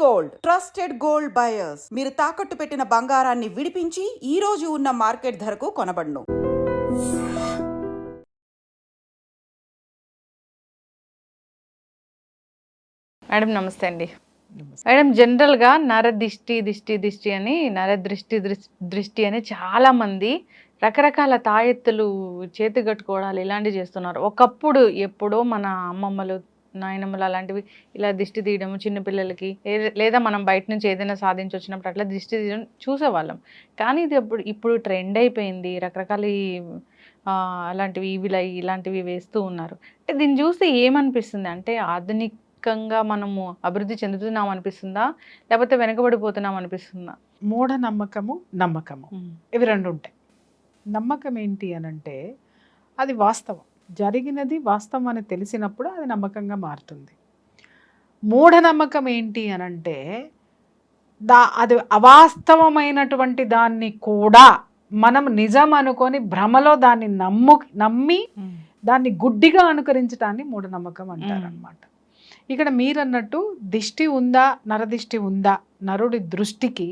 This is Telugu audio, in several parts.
గోల్డ్ ట్రస్టెడ్ గోల్డ్ బయర్స్ మీరు తాకట్టు పెట్టిన బంగారాన్ని విడిపించి ఈ రోజు ఉన్న మార్కెట్ ధరకు కొనబడును. మేడం నమస్తే అండి. మేడం జనరల్గా నరదిష్టి అని నరదృష్టి అని చాలా మంది రకరకాల తాయెత్తులు చేతి కట్టుకోవడాలు ఇలాంటివి చేస్తున్నారు. ఒకప్పుడు ఎప్పుడో మన అమ్మమ్మలు నాయనమ్మలు అలాంటివి ఇలా దిష్టి తీయడం చిన్నపిల్లలకి లేదా మనం బయట నుంచి ఏదైనా సాధించి వచ్చినప్పుడు అట్లా దిష్టి తీయడం చూసేవాళ్ళం. కానీ ఇది ఇప్పుడు ట్రెండ్ అయిపోయింది. రకరకాల అలాంటివి ఇలాంటివి వేస్తూ ఉన్నారు. అంటే దీన్ని చూస్తే ఏమనిపిస్తుంది అంటే ఆధునికంగా మనము అభివృద్ధి చెందుతున్నాం అనిపిస్తుందా, లేకపోతే వెనకబడిపోతున్నాం అనిపిస్తుందా? మూఢనమ్మకము, నమ్మకము ఇవి రెండు ఉంటాయి. నమ్మకం ఏంటి అనంటే అది వాస్తవం, జరిగినది వాస్తవం అని తెలిసినప్పుడు అది నమ్మకంగా మారుతుంది. మూఢనమ్మకం ఏంటి అనంటే అది అవాస్తవమైనటువంటి దాన్ని కూడా మనం నిజం అనుకొని భ్రమలో దాన్ని నమ్మి దాన్ని గుడ్డిగా అనుకరించడాన్ని మూఢనమ్మకం అంటారనమాట. ఇక్కడ మీరన్నట్టు దిష్టి ఉందా, నరదిష్టి ఉందా, నరుడి దృష్టికి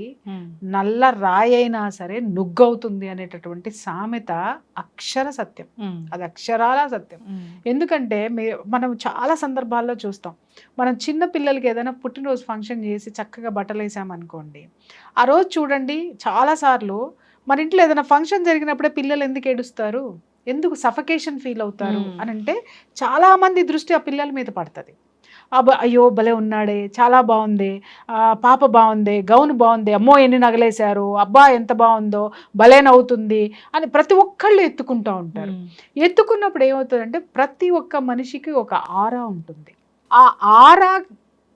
నల్ల రాయి అయినా సరే నుగ్గవుతుంది అనేటటువంటి సామెత అక్షర సత్యం. అది అక్షరాల సత్యం. ఎందుకంటే మనం చాలా సందర్భాల్లో చూస్తాం. మనం చిన్న పిల్లలకి ఏదైనా పుట్టినరోజు ఫంక్షన్ చేసి చక్కగా బట్టలు వేసామనుకోండి, ఆ రోజు చూడండి చాలాసార్లు మన ఇంట్లో ఏదైనా ఫంక్షన్ జరిగినప్పుడే పిల్లలు ఎందుకు ఏడుస్తారు, ఎందుకు సఫకేషన్ ఫీల్ అవుతారు అని అంటే చాలామంది దృష్టి ఆ పిల్లల మీద పడుతుంది. అయ్యో భలే ఉన్నాడే, చాలా బాగుంది, పాప బాగుంది, గౌను బాగుంది, అమ్మో ఎన్ని నగలేశారు, అబ్బా ఎంత బాగుందో, భలే నవ్వుతుంది అని ప్రతి ఒక్కళ్ళు ఎత్తుకుంటూ ఉంటారు. ఎత్తుకున్నప్పుడు ఏమవుతుందంటే ప్రతి ఒక్క మనిషికి ఒక ఆరా ఉంటుంది. ఆ ఆరా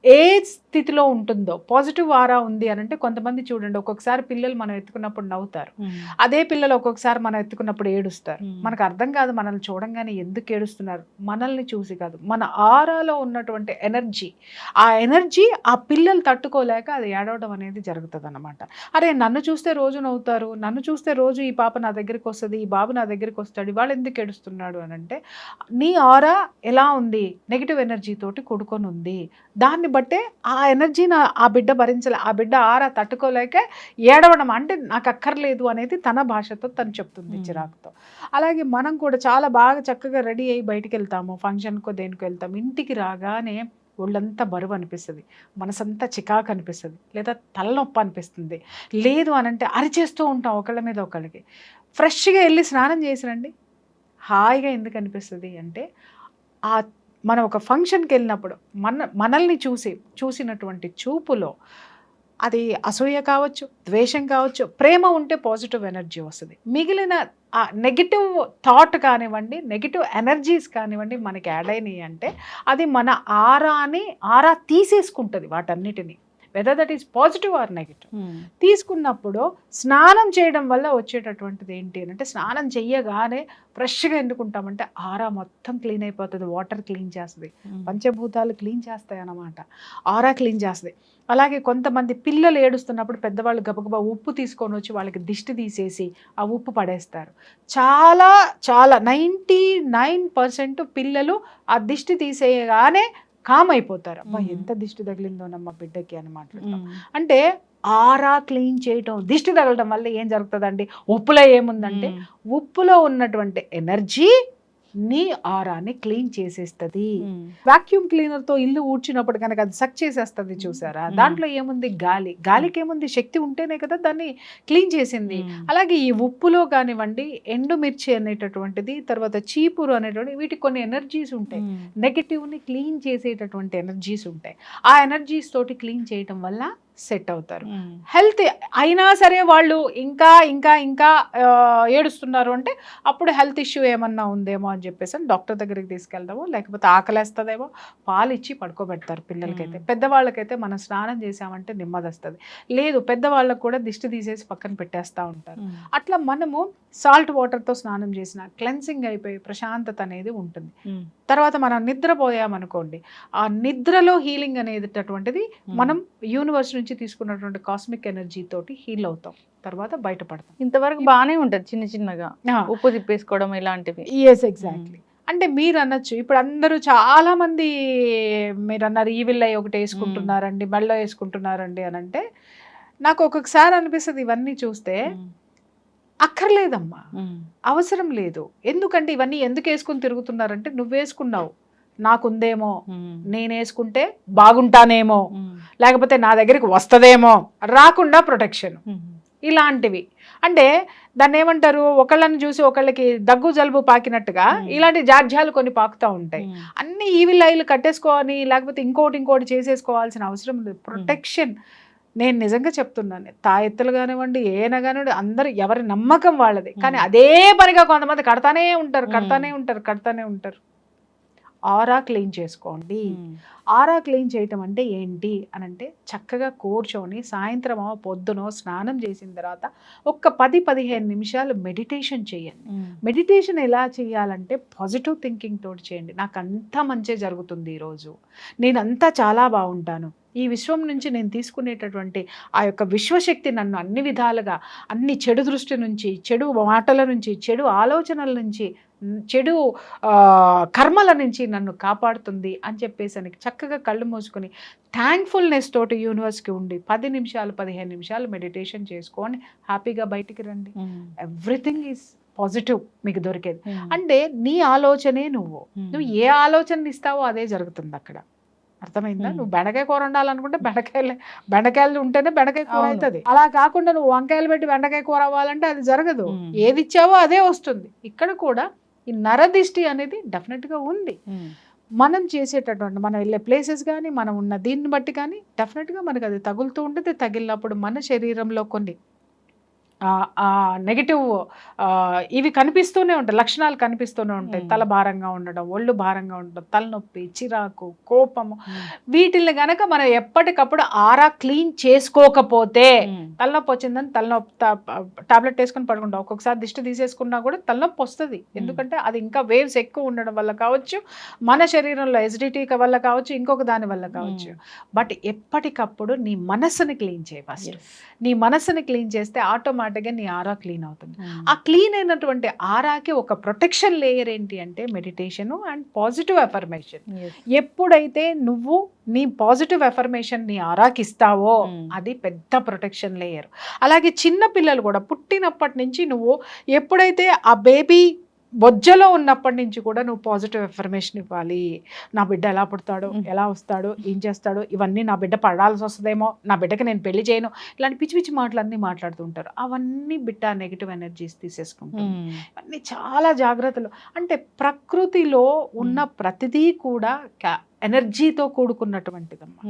ఏ స్థితిలో ఉంటుందో, పాజిటివ్ ఆరా ఉంది అని అంటే కొంతమంది చూడండి ఒక్కొక్కసారి పిల్లలు మనం ఎత్తుకున్నప్పుడు నవ్వుతారు, అదే పిల్లలు ఒక్కొక్కసారి మనం ఎత్తుకున్నప్పుడు ఏడుస్తారు. మనకు అర్థం కాదు మనల్ని చూడంగానే ఎందుకు ఏడుస్తున్నారు, మనల్ని చూసి కాదు, మన ఆరాలో ఉన్నటువంటి ఎనర్జీ, ఆ ఎనర్జీ ఆ పిల్లలు తట్టుకోలేక అది ఏడవడం అనేది జరుగుతుంది అన్నమాట. అరే నన్ను చూస్తే రోజు నవ్వుతారు, నన్ను చూస్తే రోజు ఈ పాప నా దగ్గరికి వస్తుంది, ఈ బాబు నా దగ్గరికి వస్తాడు, ఇవాళ ఎందుకు ఏడుస్తున్నాడు అని అంటే నీ ఆరా ఎలా ఉంది, నెగిటివ్ ఎనర్జీ తోటి కూడుకొని ఉంది. దాన్ని బట్టే ఆ ఎనర్జీని ఆ బిడ్డ భరించలే, ఆ బిడ్డ ఆరా తట్టుకోలేక ఏడవడం, అంటే నాకు అక్కర్లేదు అనేది తన భాషతో తను చెప్తుంది చిరాకుతో. అలాగే మనం కూడా చాలా బాగా చక్కగా రెడీ అయ్యి బయటికి వెళ్తాము, ఫంక్షన్కో దేనికి వెళ్తాము, ఇంటికి రాగానే ఒళ్ళంతా బరువు అనిపిస్తుంది, మనసంతా చికాకు అనిపిస్తుంది, లేదా తలనొప్పి అనిపిస్తుంది, లేదు అని అంటే అరిచేస్తూ ఉంటాం ఒకళ్ళ మీద ఒకళ్ళకి. ఫ్రెష్గా వెళ్ళి స్నానం చేసిరండి హాయిగా ఎందుకు అనిపిస్తుంది అంటే మనం ఒక ఫంక్షన్కి వెళ్ళినప్పుడు మనల్ని చూసినటువంటి చూపులో అది అసూయ కావచ్చు, ద్వేషం కావచ్చు, ప్రేమ ఉంటే పాజిటివ్ ఎనర్జీ వస్తుంది. మిగిలిన ఆ నెగిటివ్ థాట్ కానివ్వండి, నెగిటివ్ ఎనర్జీస్ కానివ్వండి మనకి యాడ్ అయినాయి అంటే అది మన ఆరా తీసేసుకుంటుంది వాటన్నిటినీ, weather that is positive or negative. తీసుకున్నప్పుడు స్నానం చేయడం వల్ల వచ్చేటటువంటిది ఏంటి అంటే స్నానం చెయ్యగానే ఫ్రెష్గా ఎందుకుంటామంటే ఆరా మొత్తం క్లీన్ అయిపోతుంది, వాటర్ క్లీన్ చేస్తుంది, పంచభూతాలు క్లీన్ చేస్తాయి అన్నమాట, ఆరా క్లీన్ చేస్తుంది. అలాగే కొంతమంది పిల్లలు ఏడుస్తున్నప్పుడు పెద్దవాళ్ళు గబగబా ఉప్పు తీసుకొని వచ్చి వాళ్ళకి దిష్టి తీసేసి ఆ ఉప్పు పడేస్తారు. చాలా చాలా 99% పిల్లలు ఆ దిష్టి తీసేయగానే కామ్ అయిపోతారు. అబ్బా ఎంత దిష్టి తగిలిందోనమ్మా బిడ్డకి అని మాట్లాడతాం. అంటే ఆరా క్లీన్ చేయటం, దిష్టి తగలడం వల్ల ఏం జరుగుతుందండి, ఉప్పులో ఏముందంటే ఉప్పులో ఉన్నటువంటి ఎనర్జీ నీ ఆరాని క్లీన్ చేసేస్తుంది. వాక్యూమ్ క్లీనర్ తో ఇల్లు ఊడ్చినప్పుడు కనుక అది సక్ చేసేస్తుంది చూసారా, దాంట్లో ఏముంది గాలికి ఏముంది, శక్తి ఉంటేనే కదా దాన్ని క్లీన్ చేసింది. అలాగే ఈ ఉప్పులో కానివ్వండి, ఎండుమిర్చి అనేటటువంటిది, తర్వాత చీపురు అనేటువంటి వీటికి కొన్ని ఎనర్జీస్ ఉంటాయి, నెగిటివ్ని క్లీన్ చేసేటటువంటి ఎనర్జీస్ ఉంటాయి. ఆ ఎనర్జీస్ తోటి క్లీన్ చేయటం వల్ల సెట్ అవుతారు. హెల్త్ అయినా సరే వాళ్ళు ఇంకా ఇంకా ఇంకా ఏడుస్తున్నారు అంటే అప్పుడు హెల్త్ ఇష్యూ ఏమన్నా ఉందేమో అని చెప్పేసి డాక్టర్ దగ్గరికి తీసుకెళ్దాము, లేకపోతే ఆకలేస్తుందేమో పాలు ఇచ్చి పడుకోబెడతారు పిల్లలకైతే. పెద్దవాళ్ళకైతే మనం స్నానం చేసామంటే నెమ్మది వస్తుంది, లేదు పెద్దవాళ్ళకు కూడా దిష్టి తీసేసి పక్కన పెట్టేస్తూ ఉంటారు. అట్లా మనము సాల్ట్ వాటర్తో స్నానం చేసిన క్లెన్సింగ్ అయిపోయి ప్రశాంతత అనేది ఉంటుంది. తర్వాత మనం నిద్రపోయామనుకోండి, ఆ నిద్రలో హీలింగ్ అనేటటువంటిది మనం యూనివర్స్ నుంచి తీసుకున్నటువంటి కాస్మిక్ ఎనర్జీ తోటి హీల్ అవుతాం, తర్వాత బయటపడతాం. ఇంతవరకు బాగానే ఉంటుంది చిన్న చిన్నగా ఉప్పు తిప్పేసుకోవడం ఇలాంటివి. Yes exactly. అంటే మీరు అనొచ్చు ఇప్పుడు అందరూ చాలా మంది మీరు అన్నారు ఈవిల్ ఒకటి వేసుకుంటున్నారండి మెళ్ళో వేసుకుంటున్నారండి అని అంటే నాకు ఒక్కొక్కసారి అనిపిస్తుంది ఇవన్నీ చూస్తే అక్కర్లేదమ్మా, అవసరం లేదు. ఎందుకంటే ఇవన్నీ ఎందుకు వేసుకుని తిరుగుతున్నారంటే నువ్వు వేసుకున్నావు, నాకుందేమో, నేను వేసుకుంటే బాగుంటానేమో, లేకపోతే నా దగ్గరికి వస్తుందేమో, రాకుండా ప్రొటెక్షన్, ఇలాంటివి. అంటే దాన్ని ఏమంటారు, ఒకళ్ళని చూసి ఒకళ్ళకి దగ్గు జలుబు పాకినట్టుగా ఇలాంటి జాడ్యాలు కొన్ని పాకుతూ ఉంటాయి. అన్ని ఈవిల్ ఐలు కట్టేసుకోవాలి, లేకపోతే ఇంకోటి చేసేసుకోవాల్సిన అవసరం లేదు. ప్రొటెక్షన్ నేను నిజంగా చెప్తున్నాను, తాయెత్తులు కానివ్వండి ఏనా కానివ్వండి అందరూ ఎవరి నమ్మకం వాళ్ళది. కానీ అదే పనిగా కొంతమంది కడతానే ఉంటారు. ఆరా క్లీన్ చేసుకోండి. ఆరా క్లీన్ చేయటం అంటే ఏంటి అని అంటే చక్కగా కూర్చొని సాయంత్రమో పొద్దునో స్నానం చేసిన తర్వాత ఒక 10-15 నిమిషాలు మెడిటేషన్ చేయండి. మెడిటేషన్ ఎలా చేయాలంటే పాజిటివ్ థింకింగ్ తోటి చేయండి. నాకు అంతా మంచి జరుగుతుంది, ఈరోజు నేనంతా చాలా బాగుంటాను, ఈ విశ్వం నుంచి నేను తీసుకునేటటువంటి ఆ యొక్క విశ్వశక్తి నన్ను అన్ని విధాలుగా, అన్ని చెడు దృష్టి నుంచి, చెడు మాటల నుంచి, చెడు ఆలోచనల నుంచి, చెడు కర్మల నుంచి నన్ను కాపాడుతుంది అని చెప్పేసి చక్కగా కళ్ళు మూసుకొని థ్యాంక్ఫుల్నెస్ తోటి యూనివర్స్కి ఉండి 10 నిమిషాలు 15 నిమిషాలు మెడిటేషన్ చేసుకొని హ్యాపీగా బయటికి రండి. ఎవ్రీథింగ్ ఈజ్ పాజిటివ్ మీకు దొరికేది. అంటే నీ ఆలోచనే నువ్వు ఏ ఆలోచన ఇస్తావో అదే జరుగుతుంది అక్కడ. అర్థమైందా? నువ్వు బెండకాయ కూర వండాలనుకుంటే బెండకాయలు ఉంటేనే బెండకాయ కూర అవుతుంది. అలా కాకుండా నువ్వు వంకాయలు పెట్టి బెండకాయ కూర అవ్వాలంటే అది జరగదు. ఏది ఇచ్చావో అదే వస్తుంది. ఇక్కడ కూడా ఈ నరదిష్టి అనేది డెఫినెట్గా ఉంది. మనం చేసేటటువంటి మనం వెళ్ళే ప్లేసెస్ కానీ మనం ఉన్న దీన్ని బట్టి కానీ డెఫినెట్గా మనకు అది తగులుతూ ఉంటుంది. తగిలినప్పుడు మన శరీరంలో కొన్ని నెగిటివ్ ఇవి కనిపిస్తూనే ఉంటాయి, లక్షణాలు కనిపిస్తూనే ఉంటాయి. తల భారంగా ఉండడం, ఒళ్ళు భారంగా ఉండడం, తలనొప్పి, చిరాకు, కోపము, వీటిని గనక మనం ఎప్పటికప్పుడు ఆరా క్లీన్ చేసుకోకపోతే తలనొప్పి వచ్చిందని తలనొప్పి టాబ్లెట్ వేసుకొని పడుకుంటాం. ఒక్కొక్కసారి దిష్టి తీసేసుకున్నా కూడా తలనొప్పి వస్తుంది. ఎందుకంటే అది ఇంకా వేవ్స్ ఎక్కువ ఉండడం వల్ల కావచ్చు, మన శరీరంలో ఎసిడిటీ వల్ల కావచ్చు, ఇంకొక దాని వల్ల కావచ్చు. బట్ ఎప్పటికప్పుడు నీ మనస్సుని క్లీన్ చేయి. ఫస్ట్ నీ మనస్సుని క్లీన్ చేస్తే ఆటోమేటిక్గా నీ ఆరా క్లీన్ అవుతుంది. ఆ క్లీన్ అయినటువంటి ఆరాకి ఒక ప్రొటెక్షన్ లేయర్ ఏంటి అంటే మెడిటేషన్ అండ్ పాజిటివ్ అఫర్మేషన్. ఎప్పుడైతే నువ్వు నీ పాజిటివ్ అఫర్మేషన్ నీ ఆరాకి ఇస్తావో అది పెద్ద ప్రొటెక్షన్ లేయర్. అలాగే చిన్న పిల్లలు కూడా పుట్టినప్పటి నుంచి నువ్వు ఎప్పుడైతే ఆ బేబీ బొజ్జలో ఉన్నప్పటి నుంచి కూడా నువ్వు పాజిటివ్ అఫర్మేషన్ ఇవ్వాలి. నా బిడ్డ ఎలా పుడతాడు, ఎలా వస్తాడు, ఏం చేస్తాడు, ఇవన్నీ నా బిడ్డ పడాల్సి వస్తుందేమో, నా బిడ్డకి నేను పెళ్లి చేయను, ఇలాంటి పిచ్చి పిచ్చి మాటలన్నీ మాట్లాడుతుంటారు. అవన్నీ బిడ్డ నెగిటివ్ ఎనర్జీస్ తీసేసుకుంటారు. ఇవన్నీ చాలా జాగ్రత్తలు. అంటే ప్రకృతిలో ఉన్న ప్రతిదీ కూడా ఎనర్జీతో కూడుకున్నటువంటిదమ్మా.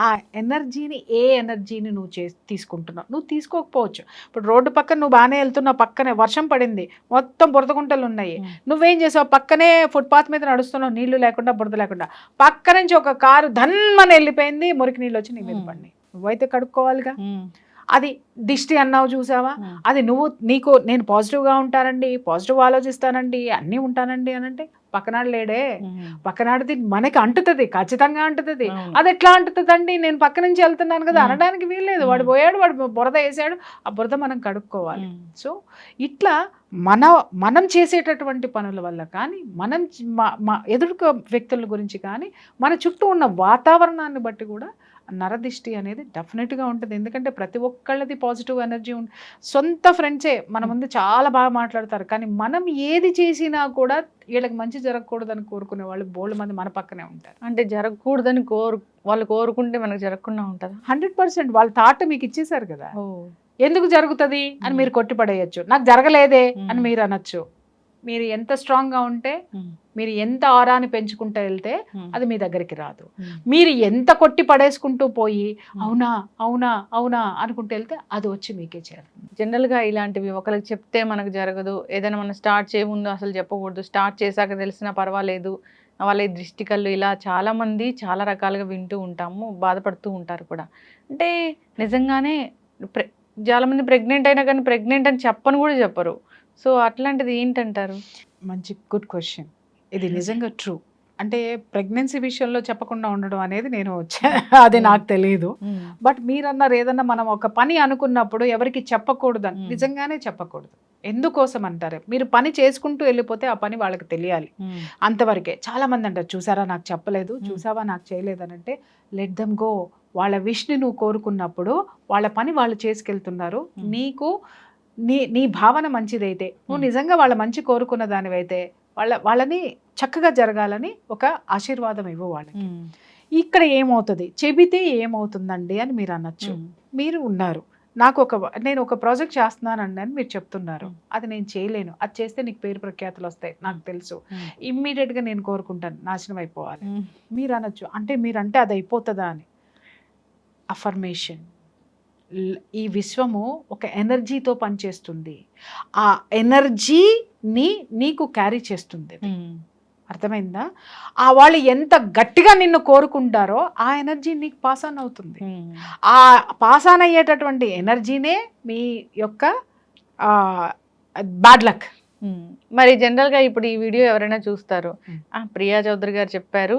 ఆ ఎనర్జీని ఏ ఎనర్జీని నువ్వు తీసుకుంటున్నావు, నువ్వు తీసుకోకపోవచ్చు. ఇప్పుడు రోడ్డు పక్కన నువ్వు బాగానే వెళ్తున్నావు, పక్కనే వర్షం పడింది, మొత్తం బురదగుంటలు ఉన్నాయి, నువ్వేం చేసావు, పక్కనే ఫుట్పాత్ మీద నడుస్తున్నావు, నీళ్లు లేకుండా బురద లేకుండా, పక్క నుంచి ఒక కారు ధన్మని వెళ్ళిపోయింది, మురికి నీళ్ళు వచ్చి నీ మీద పడినాయి, నువ్వైతే కడుక్కోవాలిగా. అది దిష్టి అన్నావు చూసావా, అది నువ్వు నీకు నేను పాజిటివ్గా ఉంటానండి, పాజిటివ్ ఆలోచిస్తానండి, అన్నీ ఉంటానండి అని అంటే పక్కనాడు లేడే, పక్కనాడిది మనకి అంటుతుంది, ఖచ్చితంగా అంటుతుంది. అది ఎట్లా అంటుతుందండి, నేను పక్క నుంచి వెళ్తున్నాను కదా అనడానికి వీల్లేదు. వాడు పోయాడు, వాడు బురద వేసాడు, ఆ బురద మనం కడుక్కోవాలి. సో ఇట్లా మనం చేసేటటువంటి పనుల వల్ల కానీ, మనం ఎదుర్కొ వ్యక్తుల గురించి కానీ, మన చుట్టూ ఉన్న వాతావరణాన్ని బట్టి కూడా నరదిష్టి అనేది డెఫినెట్గా ఉంటుంది. ఎందుకంటే ప్రతి ఒక్కళ్ళది పాజిటివ్ ఎనర్జీ ఉంటుంది. సొంత ఫ్రెండ్సే మన ముందు చాలా బాగా మాట్లాడతారు, కానీ మనం ఏది చేసినా కూడా వీళ్ళకి మంచి జరగకూడదని కోరుకునే వాళ్ళు బోల్డ్ మంది మన పక్కనే ఉంటారు. అంటే జరగకూడదని వాళ్ళు కోరుకుంటే మనకు జరగకుండా ఉంటుందా? 100% వాళ్ళ థాట్ మీకు ఇచ్చేసారు కదా, ఎందుకు జరుగుతుంది అని మీరు కొట్టిపడేయచ్చు, నాకు జరగలేదే అని మీరు అనొచ్చు. మీరు ఎంత స్ట్రాంగ్గా ఉంటే, మీరు ఎంత ఆరాని పెంచుకుంటూ వెళ్తే అది మీ దగ్గరికి రాదు. మీరు ఎంత కొట్టి పడేసుకుంటూ పోయి అవునా అవునా అవునా అనుకుంటూ వెళ్తే అది వచ్చి మీకే చేరుతుంది. జనరల్గా ఇలాంటివి ఒకరికి చెప్తే మనకు జరగదు, ఏదైనా మనం స్టార్ట్ చేయముందు అసలు చెప్పకూడదు, స్టార్ట్ చేశాక తెలిసినా పర్వాలేదు, వాళ్ళ దృష్టి కళ్ళు, ఇలా చాలామంది చాలా రకాలుగా వింటూ ఉంటాము, బాధపడుతూ ఉంటారు కూడా. అంటే నిజంగానే చాలామంది ప్రెగ్నెంట్ అయినా కానీ ప్రెగ్నెంట్ అని చెప్పని కూడా చెప్పరు. సో అట్లాంటిది ఏంటంటారు? మంచి గుడ్ క్వశ్చన్. ఇది నిజంగా ట్రూ. అంటే ప్రెగ్నెన్సీ విషయంలో చెప్పకుండా ఉండడం అనేది అది నాకు తెలియదు. బట్ మీరన్నారు ఏదన్నా మనం ఒక పని అనుకున్నప్పుడు ఎవరికి చెప్పకూడదని, నిజంగానే చెప్పకూడదు. ఎందుకోసం అంటారు, మీరు పని చేసుకుంటూ వెళ్ళిపోతే ఆ పని వాళ్ళకి తెలియాలి, అంతవరకే. చాలా మంది అంటారు చూసారా నాకు చెప్పలేదు, చూసావా నాకు చేయలేదు అని. అంటే లెట్ దెమ్ గో. వాళ్ళ విష్ని నువ్వు కోరుకున్నప్పుడు వాళ్ళ పని వాళ్ళు చేసుకెళ్తున్నారు. నీకు నీ భావన మంచిదైతే, నువ్వు నిజంగా వాళ్ళ మంచి కోరుకున్న దానివైతే వాళ్ళని చక్కగా జరగాలని ఒక ఆశీర్వాదం ఇవ్వు వాళ్ళకి. ఇక్కడ ఏమవుతుంది, చెబితే ఏమవుతుందండి అని మీరు అనొచ్చు. మీరు ఉన్నారు, నేను ఒక ప్రాజెక్ట్ చేస్తున్నానండి అని మీరు చెప్తున్నారు, అది నేను చేయలేను, అది చేస్తే నీకు పేరు ప్రఖ్యాతులు వస్తాయి నాకు తెలుసు, ఇమ్మీడియట్గా నేను కోరుకుంటాను నాశనం అయిపోవాలి. మీరు అనొచ్చు, అంటే మీరంటే అది అయిపోతుందా అని. అఫర్మేషన్, ఈ విశ్వము ఒక ఎనర్జీతో పనిచేస్తుంది, ఆ ఎనర్జీని నీకు క్యారీ చేస్తుంది. అర్థమైందా? వాళ్ళు ఎంత గట్టిగా నిన్ను కోరుకుంటారో ఆ ఎనర్జీ నీకు పాస్ ఆన్ అవుతుంది. ఆ పాస్ ఆన్ అయ్యేటటువంటి ఎనర్జీనే మీ యొక్క బ్యాడ్ లక్. మరి జనరల్ గా ఇప్పుడు ఈ వీడియో ఎవరైనా చూస్తారు, ప్రియా చౌదరి గారు చెప్పారు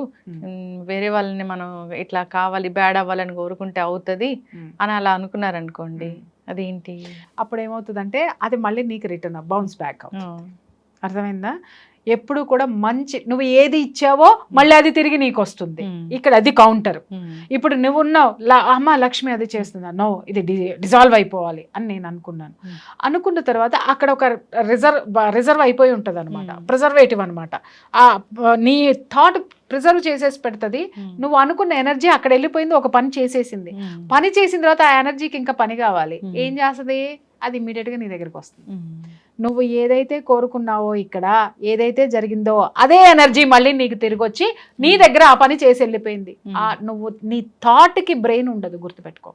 వేరే వాళ్ళని మనం ఇట్లా కావాలి బ్యాడ్ అవ్వాలని కోరుకుంటే అవుతుంది అని అలా అనుకున్నారు అనుకోండి, అదేంటి అప్పుడు ఏమవుతుందంటే అది మళ్ళీ నీకు రిటర్న్ బౌన్స్ బ్యాక్ అవుతుంది. అర్థమైందా? ఎప్పుడు కూడా మంచి, నువ్వు ఏది ఇచ్చావో మళ్ళీ అది తిరిగి నీకు వస్తుంది. ఇక్కడ అది కౌంటర్. ఇప్పుడు నువ్వు ఉన్నావు, అమ్మ లక్ష్మి అది చేస్తుందా, నో ఇది డిజాల్వ్ అయిపోవాలి అని నేను అనుకున్నాను. అనుకున్న తర్వాత అక్కడ ఒక రిజర్వ్ అయిపోయి ఉంటుంది అనమాట, ప్రిజర్వేటివ్ అనమాట. నీ థాట్ ప్రిజర్వ్ చేసేసి పెడుతుంది. నువ్వు అనుకున్న ఎనర్జీ అక్కడ వెళ్ళిపోయింది, ఒక పని చేసేసింది. పని చేసిన తర్వాత ఆ ఎనర్జీకి ఇంకా పని కావాలి, ఏం చేస్తుంది, అది ఇమ్మీడియట్గా నీ దగ్గరికి వస్తుంది. నువ్వు ఏదైతే కోరుకున్నావో, ఇక్కడ ఏదైతే జరిగిందో అదే ఎనర్జీ మళ్ళీ నీకు తిరిగి వచ్చి నీ దగ్గర ఆ పని చేసి వెళ్ళిపోయింది. నువ్వు నీ థాట్కి బ్రెయిన్ ఉండదు, గుర్తుపెట్టుకో.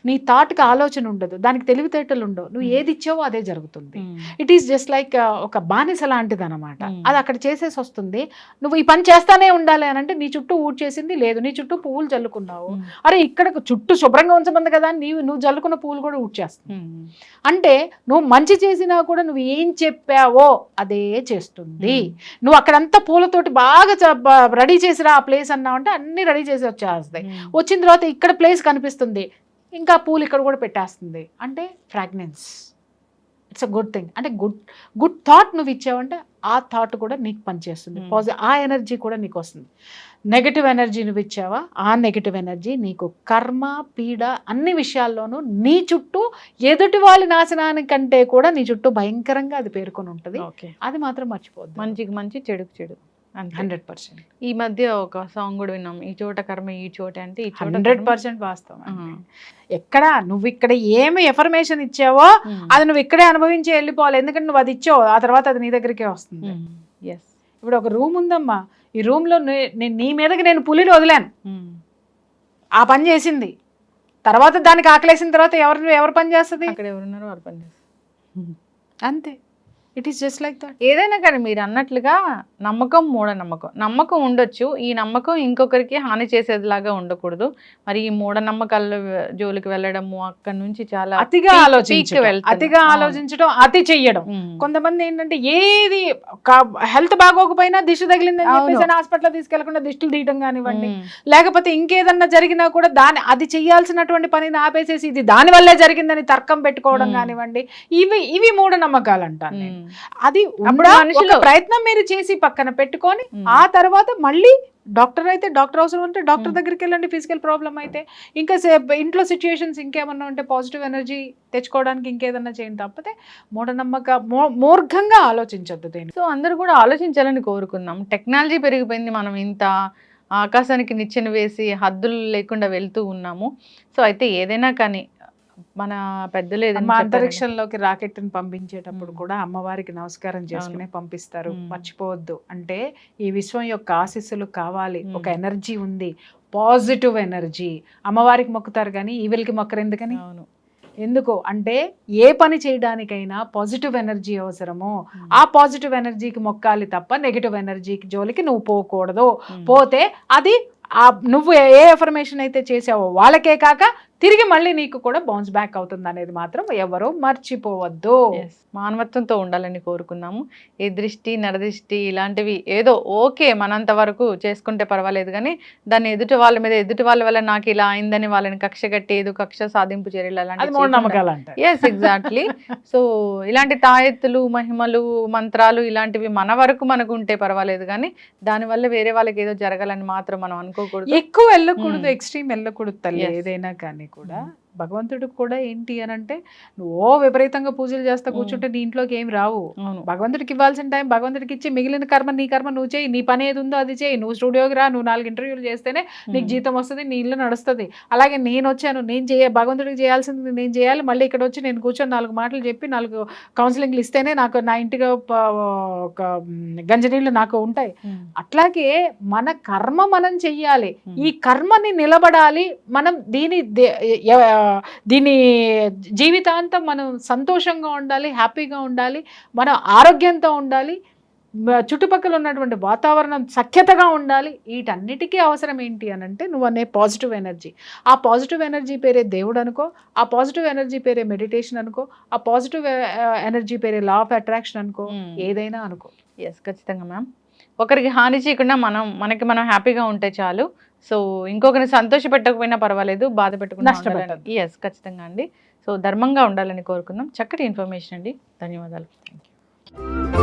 నీ థాట్కి ఆలోచన ఉండదు, దానికి తెలివితేటలు ఉండవు. నువ్వు ఏది ఇచ్చావో అదే జరుగుతుంది. ఇట్ ఈస్ జస్ట్ లైక్ ఒక బానిస లాంటిది అనమాట. అది అక్కడ చేసేసి వస్తుంది. నువ్వు ఈ పని చేస్తానే ఉండాలి అని అంటే నీ చుట్టూ ఊడ్చేసింది లేదు, నీ చుట్టూ పువ్వులు చల్లుకున్నావు, అరే ఇక్కడ చుట్టూ శుభ్రంగా ఉంచమంది కదా, నువ్వు చల్లుకున్న పువ్వులు కూడా ఊడ్చేస్తుంది. అంటే నువ్వు మంచి చేసినా కూడా నువ్వు ఏం చెప్పావో అదే చేస్తుంది. నువ్వు అక్కడంతా పూలతోటి బాగా రెడీ చేసిరా ఆ ప్లేస్ అన్నావు అంటే అన్ని రెడీ చేసి వచ్చేస్తాయి. వచ్చిన తర్వాత ఇక్కడ ప్లేస్ కనిపిస్తుంది, ఇంకా పూలు ఇక్కడ కూడా పెట్టేస్తుంది. అంటే fragrance, it's a good thing. అంటే గుడ్ థాట్ నువ్వు ఇచ్చావంటే ఆ థాట్ కూడా నీకు పనిచేస్తుంది, ఆ ఎనర్జీ కూడా నీకు వస్తుంది. నెగటివ్ ఎనర్జీ నువ్వు ఇచ్చావా, ఆ నెగటివ్ ఎనర్జీ నీకు కర్మ, పీడ అన్ని విషయాల్లోనూ నీ చుట్టూ ఎదుటి వాళ్ళ నాశనానికంటే కూడా నీ చుట్టూ భయంకరంగా అది పేర్కొని ఉంటుంది. అది మాత్రం మర్చిపోద్దు. మంచికి మంచి, చెడుకు చెడు. 100%. ఈ మధ్య ఒక సాంగ్ కూడా విన్నాం, ఈ చోట కర్మ ఈ చోట అంటే 100% వాస్తవం. ఎక్కడ నువ్వు ఇక్కడ ఏమి ఎఫర్మేషన్ ఇచ్చావో అది నువ్వు ఇక్కడే అనుభవించి వెళ్ళిపోవాలి. ఎందుకంటే నువ్వు అది ఇచ్చావు, ఆ తర్వాత అది నీ దగ్గరికే వస్తుంది. ఇప్పుడు ఒక రూమ్ ఉందమ్మా, ఈ రూమ్ లో నీ మీదకి నేను పులిని వదిలాను, ఆ పని చేసింది. తర్వాత దానికి ఆకలేసిన తర్వాత ఎవరు పని చేస్తుంది, అక్కడ ఎవరున్నారో వారు పని చేస్తారు. అంతే. It is just like that. ఏదైనా కానీ మీరు అన్నట్లుగా నమ్మకం, మూఢనమ్మకం. నమ్మకం ఉండొచ్చు, ఈ నమ్మకం ఇంకొకరికి హాని చేసేదిలాగా ఉండకూడదు. మరి ఈ మూఢనమ్మకాల జోలికి వెళ్ళడము, అక్కడ నుంచి చాలా అతిగా ఆలోచించడం, అతి చెయ్యడం. కొంతమంది ఏంటంటే ఏది హెల్త్ బాగోకపోయినా దిష్టి తగిలిందని చెప్పేసి హాస్పిటల్ తీసుకెళ్లకుండా దిష్టిలు తీయడం కానివ్వండి, లేకపోతే ఇంకేదన్నా జరిగినా కూడా అది చెయ్యాల్సినటువంటి పనిని ఆపేసేసి ఇది దాని వల్లే జరిగిందని తర్కం పెట్టుకోవడం కానివ్వండి, ఇవి మూఢనమ్మకాలు అంటాను నేను. అది ప్రయత్నం మీరు చేసి పక్కన పెట్టుకొని ఆ తర్వాత మళ్ళీ డాక్టర్ అయితే డాక్టర్ అవసరం అంటే డాక్టర్ దగ్గరికి వెళ్ళండి. ఫిజికల్ ప్రాబ్లం అయితే ఇంకా ఇంట్లో సిచ్యుయేషన్స్ ఇంకేమన్నా ఉంటే పాజిటివ్ ఎనర్జీ తెచ్చుకోవడానికి ఇంకేదన్నా చేయండి. తప్పితే మూర్ఘంగా ఆలోచించద్దు దేని. సో అందరూ కూడా ఆలోచించాలని కోరుకుందాం. టెక్నాలజీ పెరిగిపోయింది, మనం ఇంత ఆకాశానికి నిచ్చెన వేసి హద్దులు లేకుండా వెళ్తూ ఉన్నాము. సో అయితే ఏదైనా కానీ మన పెద్దలు ఏదైనా అంతరిక్షంలోకి రాకెట్ ని పంపించేటప్పుడు కూడా అమ్మవారికి నమస్కారం చేసుకునే పంపిస్తారు, మర్చిపోవద్దు. అంటే ఈ విశ్వం యొక్క ఆశీస్సులు కావాలి, ఒక ఎనర్జీ ఉంది, పాజిటివ్ ఎనర్జీ. అమ్మవారికి మొక్కుతారు కానీ ఈవిల్కి మొక్కరు ఎందుకని? ఎందుకు అంటే ఏ పని చేయడానికైనా పాజిటివ్ ఎనర్జీ అవసరము. ఆ పాజిటివ్ ఎనర్జీకి మొక్కాలి తప్ప నెగిటివ్ ఎనర్జీకి జోలికి నువ్వు పోకూడదు. పోతే అది నువ్వు ఏ ఎఫర్మేషన్ అయితే చేసావో వాళ్ళకే కాక తిరిగి మళ్ళీ నీకు కూడా బౌన్స్ బ్యాక్ అవుతుంది అనేది మాత్రం ఎవరో మర్చిపోవద్దు. Yes. మానవత్వంతో ఉండాలని కోరుకుందాము. ఈ దృష్టి నరదృష్టి ఇలాంటివి ఏదో ఓకే మనంత వరకు చేసుకుంటే పర్వాలేదు, కానీ దాన్ని ఎదుటి వాళ్ళ మీద ఎదుటి వాళ్ళ వల్ల నాకు ఇలా అయిందని వాళ్ళని కక్ష కట్టి ఏదో కక్ష సాధింపు చర్యలు అది మూఢనమ్మకాలు అంటారు. Yes exactly. సో ఇలాంటి తాయెత్తులు మహిమలు మంత్రాలు ఇలాంటివి మన వరకు మనకు ఉంటే పర్వాలేదు, కానీ దానివల్ల వేరే వాళ్ళకి ఏదో జరగాలని మాత్రం మనం అనుకోకూడదు. ఎక్కువ వెళ్ళకూడదు, ఎక్స్ట్రీమ్ వెళ్ళకూడదు తల్లి. Yes. ఏదైనా కానీ కూడా భగవంతుడు కూడా ఏంటి అని అంటే నువ్వు విపరీతంగా పూజలు చేస్తా కూర్చుంటే నీ ఇంట్లోకి ఏం రావు. అవును. భగవంతుడికి ఇవ్వాల్సిన టైం భగవంతుడికి ఇచ్చి మిగిలిన కర్మ నీ కర్మ నువ్వు చేయి, నీ పని ఏది ఉందో అది చేయి. నువ్వు స్టూడియోకి రా, నువ్వు 4 ఇంటర్వ్యూలు చేస్తేనే నీకు జీతం వస్తుంది, నీ ఇల్లు నడుస్తుంది. అలాగే నేను వచ్చాను, నేను భగవంతుడికి చేయాల్సింది నేను చేయాలి, మళ్ళీ ఇక్కడ వచ్చి నేను కూర్చొని 4 మాటలు చెప్పి 4 కౌన్సిలింగ్లు ఇస్తేనే నాకు నా ఇంటికి ఒక గంజనీళ్ళు నాకు ఉంటాయి. అట్లాగే మన కర్మ మనం చెయ్యాలి, ఈ కర్మని నిలబడాలి. మనం దీని జీవితాంతం మనం సంతోషంగా ఉండాలి, హ్యాపీగా ఉండాలి, మనం ఆరోగ్యంతో ఉండాలి, చుట్టుపక్కల ఉన్నటువంటి వాతావరణం సఖ్యతగా ఉండాలి. వీటన్నిటికీ అవసరం ఏంటి అని అంటే నువ్వు అనే పాజిటివ్ ఎనర్జీ. ఆ పాజిటివ్ ఎనర్జీ పేరే దేవుడు అనుకో, ఆ పాజిటివ్ ఎనర్జీ పేరే మెడిటేషన్ అనుకో, ఆ పాజిటివ్ ఎనర్జీ పేరే లా ఆఫ్ అట్రాక్షన్ అనుకో, ఏదైనా అనుకో. ఎస్ ఖచ్చితంగా మ్యామ్. ఒకరికి హాని చేయకుండా మనకి మనం హ్యాపీగా ఉంటే చాలు. సో ఇంకొకరిని సంతోష పెట్టకపోయినా పర్వాలేదు, బాధ పెట్టకుండా నష్టపెట్టద్దు. ఎస్ ఖచ్చితంగా అండి. సో ధర్మంగా ఉండాలని కోరుకుందాం. చక్కటి ఇన్ఫర్మేషన్ అండి, ధన్యవాదాలు. Thank you.